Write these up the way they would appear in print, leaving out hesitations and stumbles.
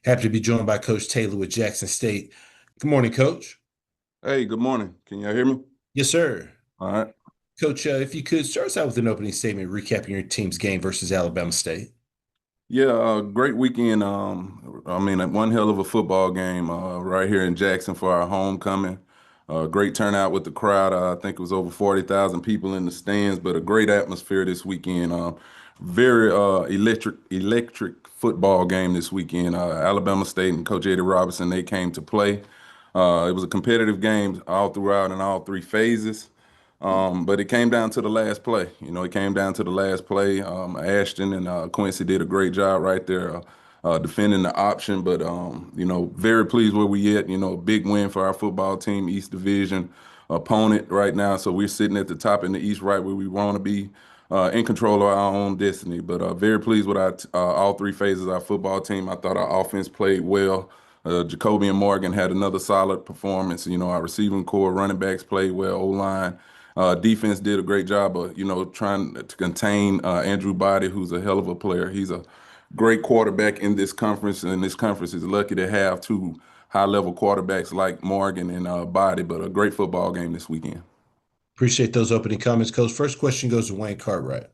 Happy to be joined by Coach Taylor with Jackson State. Good morning, Coach. Hey, good morning. Can y'all hear me? Yes, sir. All right. Coach, if you could start us out with an opening statement recapping your team's game versus Alabama State. Yeah, great weekend. One hell of a football game right here in Jackson for our homecoming. Great turnout with the crowd. I think it was over 40,000 people in the stands, but a great atmosphere this weekend. Very electric football game this weekend. Alabama State and Coach Eddie Robinson, they came to play. It was a competitive game all throughout in all three phases. But it came down to the last play. It came down to the last play. Ashton and Quincy did a great job right there defending the option. But, very pleased where we at. Big win for our football team, East Division opponent right now. So we're sitting at the top in the East right where we want to be in control of our own destiny. But very pleased with all three phases of our football team. I thought our offense played well. Jacoby and Morgan had another solid performance. Our receiving core, running backs played well, O-line. Defense did a great job of, trying to contain Andrew Body, who's a hell of a player. He's a great quarterback in this conference, and this conference is lucky to have two high-level quarterbacks like Morgan and Body, but a great football game this weekend. Appreciate those opening comments, Coach. First question goes to Wayne Cartwright.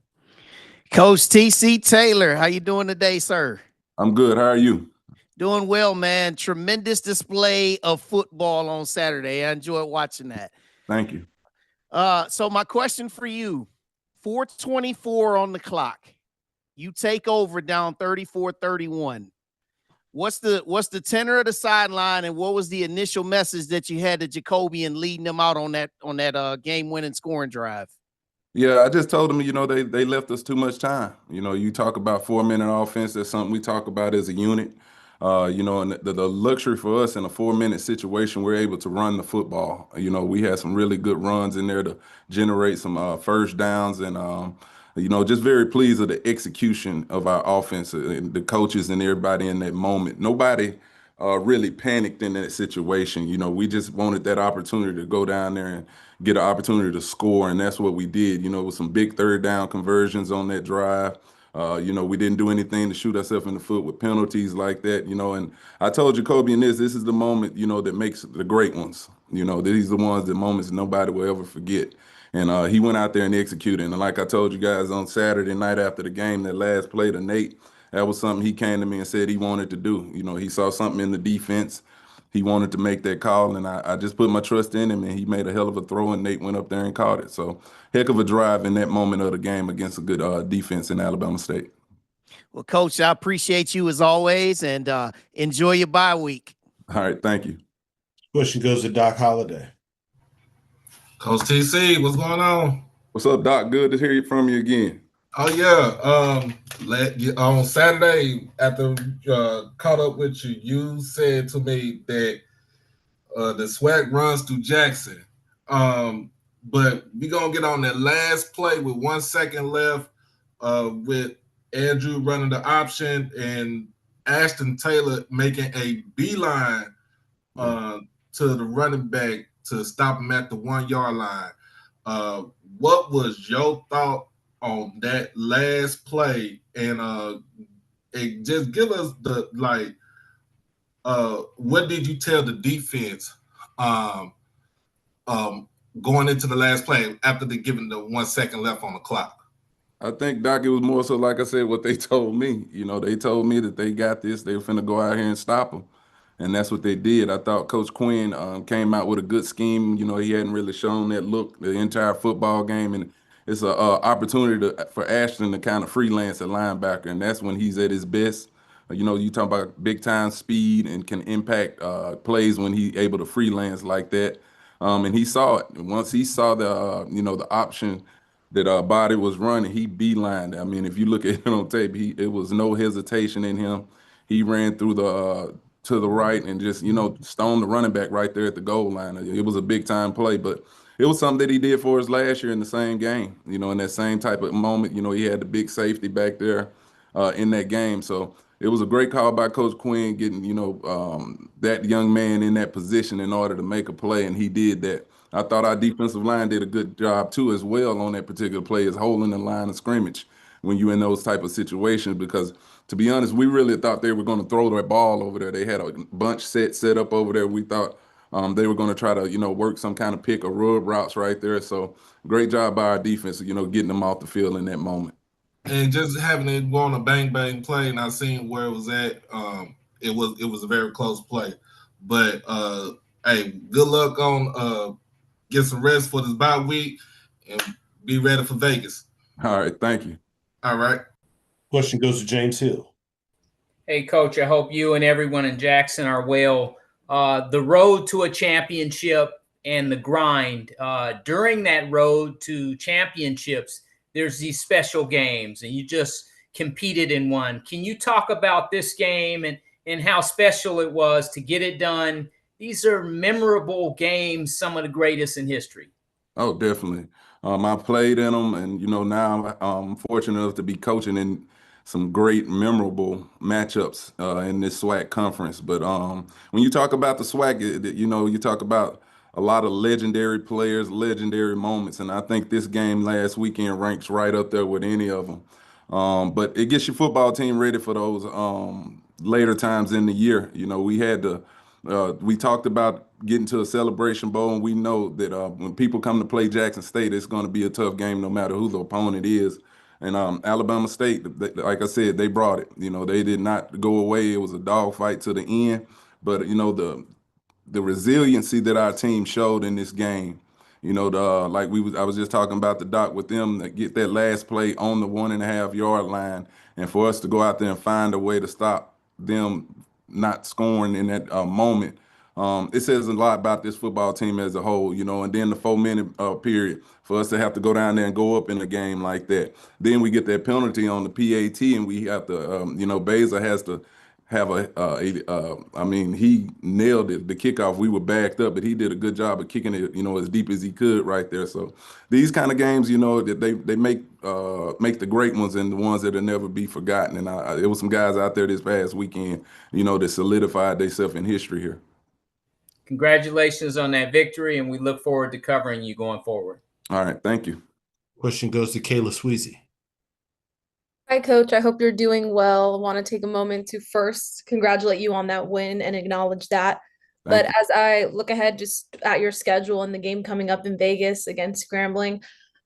Coach T.C. Taylor, how you doing today, sir? I'm good. How are you? Doing well, man. Tremendous display of football on Saturday. I enjoyed watching that. Thank you. So my question for you, 4:24 on the clock. You take over down 34-31. What's the tenor of the sideline, and what was the initial message that you had to Jacoby and leading them out on that game-winning scoring drive? Yeah, I just told them, they left us too much time. You talk about 4-minute offense. That's something we talk about as a unit. And the luxury for us in a 4-minute situation, we're able to run the football. We had some really good runs in there to generate some first downs, and just very pleased with the execution of our offense and the coaches and everybody in that moment. Nobody really panicked in that situation. We just wanted that opportunity to go down there and get an opportunity to score, and that's what we did. With some big third down conversions on that drive. We didn't do anything to shoot ourselves in the foot with penalties like that, and I told Jacoby in this is the moment, that makes the great ones. These are the ones, the moments nobody will ever forget. And he went out there and executed. And like I told you guys on Saturday night after the game, that last play to Nate, that was something he came to me and said he wanted to do. He saw something in the defense. He wanted to make that call, and I just put my trust in him, and he made a hell of a throw, and Nate went up there and caught it. So heck of a drive in that moment of the game against a good defense in Alabama State. Well, Coach, I appreciate you as always, and enjoy your bye week. All right, thank you. Question goes to Doc Holliday. Coach TC, what's going on? What's up, Doc? Good to hear from you again. Oh yeah. On Saturday, after caught up with you, you said to me that the SWAC runs through Jackson. But we're gonna get on that last play with 1 second left, with Andrew running the option and Ashton Taylor making a beeline to the running back to stop him at the 1 yard line. What was your thought on that last play? And just give us the what did you tell the defense going into the last play after they given the 1 second left on the clock? I think, Doc, it was more so, like I said, what they told me. They told me that they got this. They were finna go out here and stop them. And that's what they did. I thought Coach Quinn came out with a good scheme. He hadn't really shown that look the entire football game. And it's an opportunity for Ashton to kind of freelance at linebacker. And that's when he's at his best. You talk about big-time speed and can impact plays when he's able to freelance like that. And he saw it. And once he saw the option that Body was running, he beelined. I mean, if you look at it on tape, it was no hesitation in him. He ran through to the right and just, stoned the running back right there at the goal line. It was a big-time play, but it was something that he did for us last year in the same game. In that same type of moment, he had the big safety back there in that game. So it was a great call by Coach Quinn getting, that young man in that position in order to make a play, and he did that. I thought our defensive line did a good job too as well on that particular play, is holding the line of scrimmage when you're in those type of situations, because to be honest, we really thought they were going to throw that ball over there. They had a bunch set up over there. We thought they were going to try to, work some kind of pick or rub routes right there. So great job by our defense, getting them off the field in that moment. And just having it go on a bang bang play, and I seen where it was at. It was a very close play, but hey, good luck on get some rest for this bye week and be ready for Vegas. All right, thank you. All right. Question goes to James Hill. Hey, Coach, I hope you and everyone in Jackson are well. The road to a championship and the grind. During that road to championships, there's these special games, and you just competed in one. Can you talk about this game and how special it was to get it done? These are memorable games, some of the greatest in history. Oh, definitely. I played in them, and now I'm fortunate enough to be coaching in some great, memorable matchups in this SWAC conference. But when you talk about the SWAC, you talk about a lot of legendary players, legendary moments, and I think this game last weekend ranks right up there with any of them. But it gets your football team ready for those later times in the year. We had to. We talked about getting to a Celebration Bowl, and we know that when people come to play Jackson State, it's going to be a tough game no matter who the opponent is. And Alabama State, like I said, they brought it. They did not go away. It was a dogfight to the end. But the resiliency that our team showed in this game, I was just talking about the doc with them that get that last play on the 1.5-yard line, and for us to go out there and find a way to stop them not scoring in that moment. It says a lot about this football team as a whole, and then the 4-minute period for us to have to go down there and go up in a game like that. Then we get that penalty on the PAT, and we have to, Beza has to have I mean, he nailed it. The kickoff, we were backed up, but he did a good job of kicking it, as deep as he could right there. So these kind of games, that they make the great ones and the ones that'll never be forgotten. And there was some guys out there this past weekend, that solidified themselves in history here. Congratulations on that victory, and we look forward to covering you going forward. All right, thank you. Question goes to Kayla Sweezy. Hi, Coach. I hope you're doing well. I want to take a moment to first congratulate you on that win and acknowledge that. But as I look ahead just at your schedule and the game coming up in Vegas against Grambling,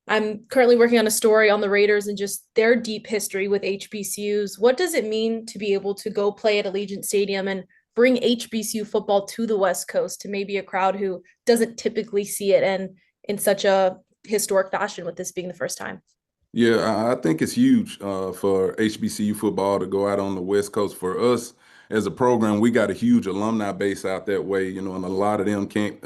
I'm currently working on a story on the Raiders and just their deep history with HBCUs. What does it mean to be able to go play at Allegiant Stadium and bring HBCU football to the West Coast, to maybe a crowd who doesn't typically see it and in such a historic fashion, with this being the first time? Yeah, I think it's huge for HBCU football to go out on the West Coast. For us as a program, we got a huge alumni base out that way, and a lot of them can't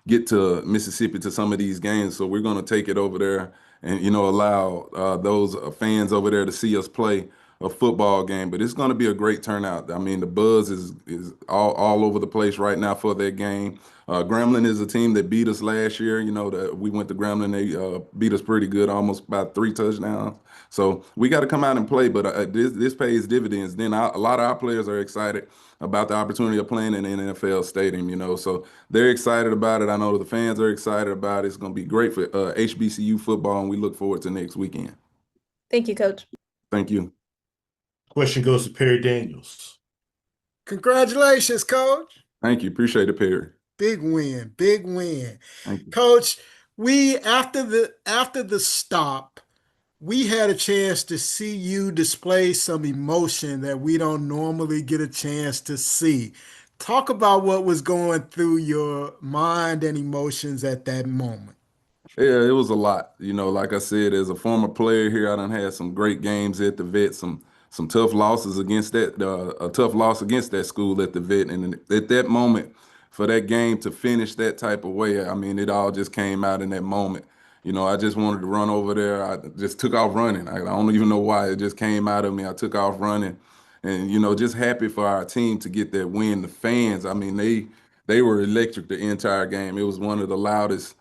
get to Mississippi to some of these games. So we're going to take it over there and, allow those fans over there to see us play a football game. But it's going to be a great turnout. I mean, the buzz is all over the place right now for that game. Grambling is a team that beat us last year. That we went to Grambling, they beat us pretty good, almost about 3 touchdowns. So we got to come out and play, but this pays dividends. Then a lot of our players are excited about the opportunity of playing in an NFL stadium, so they're excited about it. I know the fans are excited about it. It's going to be great for HBCU football, and we look forward to next weekend. Thank you, Coach. Thank you. Question goes to Perry Daniels. Congratulations, Coach. Thank you. Appreciate it, Perry. Big win. Big win. Thank you. Coach, we after the stop, we had a chance to see you display some emotion that we don't normally get a chance to see. Talk about what was going through your mind and emotions at that moment. Yeah, it was a lot. Like I said, as a former player here, I done had some great games at the vet, some tough losses against that, a tough loss against that school at the vet. And at that moment, for that game to finish that type of way, I mean, it all just came out in that moment. I just wanted to run over there. I just took off running. I don't even know why. It just came out of me. I took off running. And, just happy for our team to get that win. The fans, I mean, they were electric the entire game. It was one of the loudest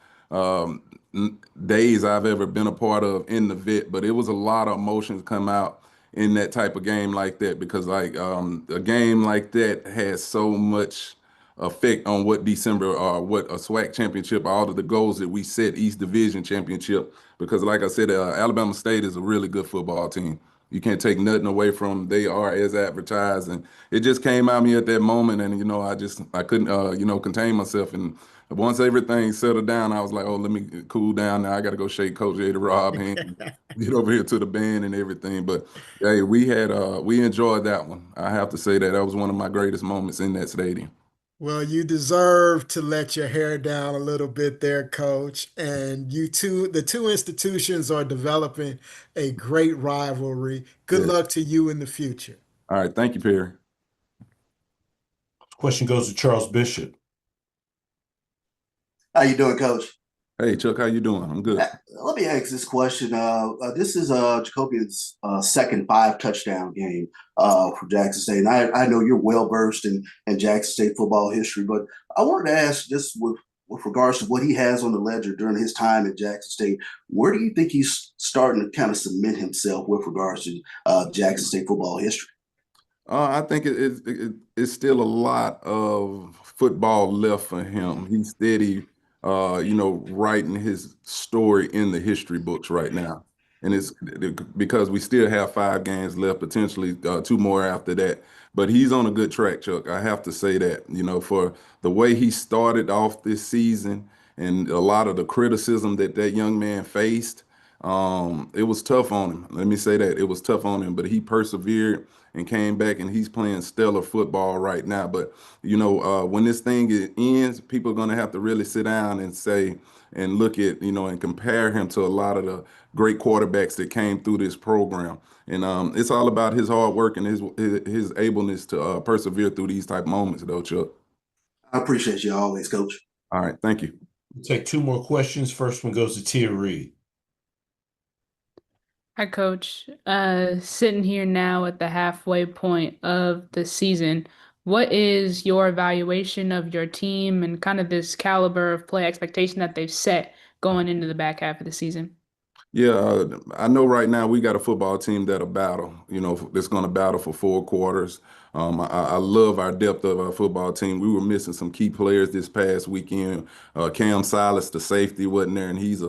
days I've ever been a part of in the vet, but it was a lot of emotions come out in that type of game like that, because a game like that has so much effect on what December or what a SWAC championship, all of the goals that we set, East Division championship, because like I said, Alabama State is a really good football team. You can't take nothing away from them. They are as advertised, and it just came out of me at that moment, and I couldn't contain myself. And once everything settled down, I was like, oh, let me cool down. Now I got to go shake Coach Eddie Rob hand, get over here to the band and everything. But hey, we enjoyed that one. I have to say that was one of my greatest moments in that stadium. Well, you deserve to let your hair down a little bit there, Coach. And the two institutions are developing a great rivalry. Good Yeah. luck to you in the future. All right, thank you, Perry. Question goes to Charles Bishop. How you doing, Coach? Hey, Chuck, how you doing? I'm good. Let me ask this question. This is Jacobian's second 5-touchdown game for Jackson State. And I know you're well versed in Jackson State football history, but I wanted to ask, just with regards to what he has on the ledger during his time at Jackson State, where do you think he's starting to kind of cement himself with regards to Jackson State football history? I think it's still a lot of football left for him. He's steady, writing his story in the history books right now. And it's because we still have 5 games left, potentially 2 more after that. But he's on a good track, Chuck. I have to say that, for the way he started off this season and a lot of the criticism that young man faced, it was tough on him. Let me say that. It was tough on him, but he persevered and came back, and he's playing stellar football right now. But when this thing ends, people are going to have to really sit down and say and look at and compare him to a lot of the great quarterbacks that came through this program. And it's all about his hard work and his ableness to persevere through these type moments, though, Chuck. I appreciate you always, Coach. All right, thank you. We'll take 2 more questions. First one goes to Tia Reed. Hi, Coach. Sitting here now at the halfway point of the season, what is your evaluation of your team and kind of this caliber of play expectation that they've set going into the back half of the season? Yeah, I know right now we got a football team that'll battle, that's going to battle for 4 quarters. I love our depth of our football team. We were missing some key players this past weekend. Cam Silas, the safety, wasn't there, and he's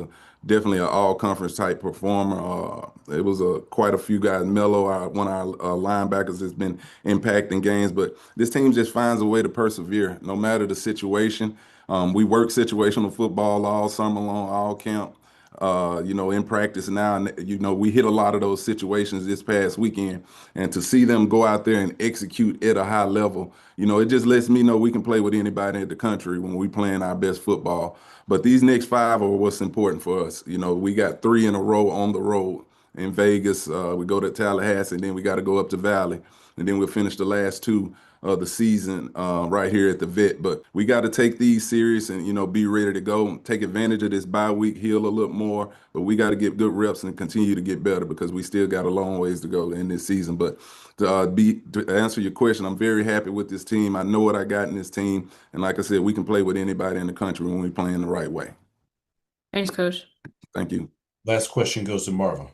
definitely an all-conference type performer. It was quite a few guys. Mello, one of our linebackers, has been impacting games, but this team just finds a way to persevere no matter the situation. We work situational football all summer long, all camp. In practice now, and we hit a lot of those situations this past weekend, and to see them go out there and execute at a high level, it just lets me know we can play with anybody in the country when we playing our best football. But these next 5 are what's important for us. We got 3 in a row on the road in Vegas. We go to Tallahassee, and then we got to go up to Valley, and then we'll finish the last 2 of the season right here at the vet. But we got to take these serious and be ready to go, take advantage of this bye week, heal a little more. But we got to get good reps and continue to get better because we still got a long ways to go in this season. But to answer your question, I'm very happy with this team. I know what I got in this team, and like I said, we can play with anybody in the country when we play in the right way. Thanks, Coach. Thank you. Last question goes to Marva.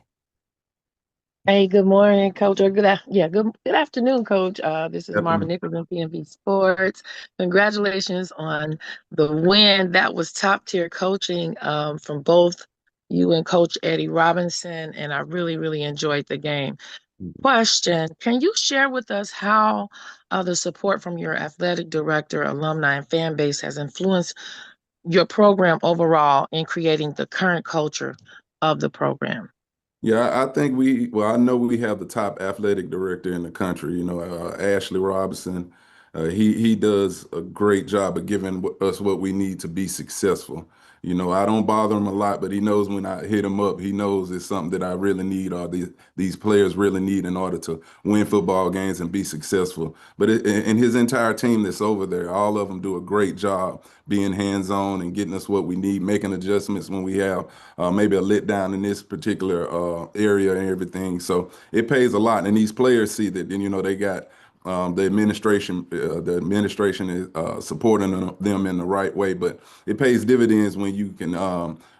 Hey, good morning, Coach. Or good afternoon, Coach. This is Marvin Afternoon. Nichols in PNB Sports. Congratulations on the win. That was top tier coaching from both you and Coach Eddie Robinson, and I really, really enjoyed the game. Question: can you share with us how the support from your athletic director, alumni, and fan base has influenced your program overall in creating the current culture of the program? Yeah, I think I know we have the top athletic director in the country, Ashley Robinson. He does a great job of giving us what we need to be successful. I don't bother him a lot, but he knows when I hit him up, he knows it's something that I really need or these players really need in order to win football games and be successful. But and his entire team that's over there, all of them do a great job being hands-on and getting us what we need, making adjustments when we have maybe a letdown in this particular area and everything. So it pays a lot. And these players see that, they got The administration is supporting them in the right way, but it pays dividends when you can,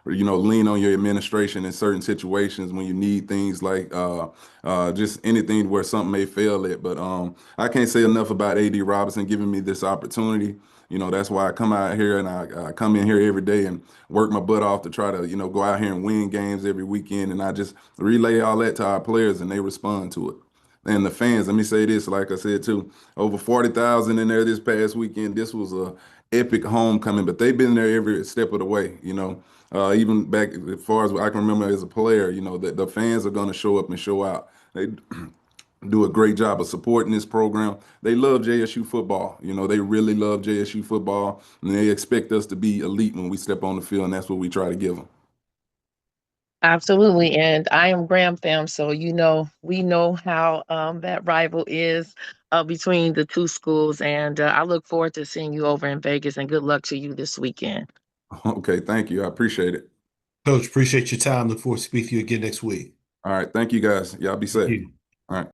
lean on your administration in certain situations when you need things like just anything where something may fail it. But I can't say enough about AD Robinson giving me this opportunity. That's why I come out here and I come in here every day and work my butt off to try to, go out here and win games every weekend. And I just relay all that to our players and they respond to it. And the fans, let me say this, like I said too, over 40,000 in there this past weekend. This was a epic homecoming, but they've been there every step of the way, even back as far as I can remember as a player, the fans are going to show up and show out. They do a great job of supporting this program. They love JSU football. They really love JSU football, and they expect us to be elite when we step on the field, and that's what we try to give them. Absolutely. And I am Graham fam, so we know how that rival is between the two schools. And I look forward to seeing you over in Vegas, and good luck to you this weekend. Okay, thank you. I appreciate it. Coach, appreciate your time. Look forward to speaking to you again next week. All right, thank you guys. Y'all be safe. Thank you. All right.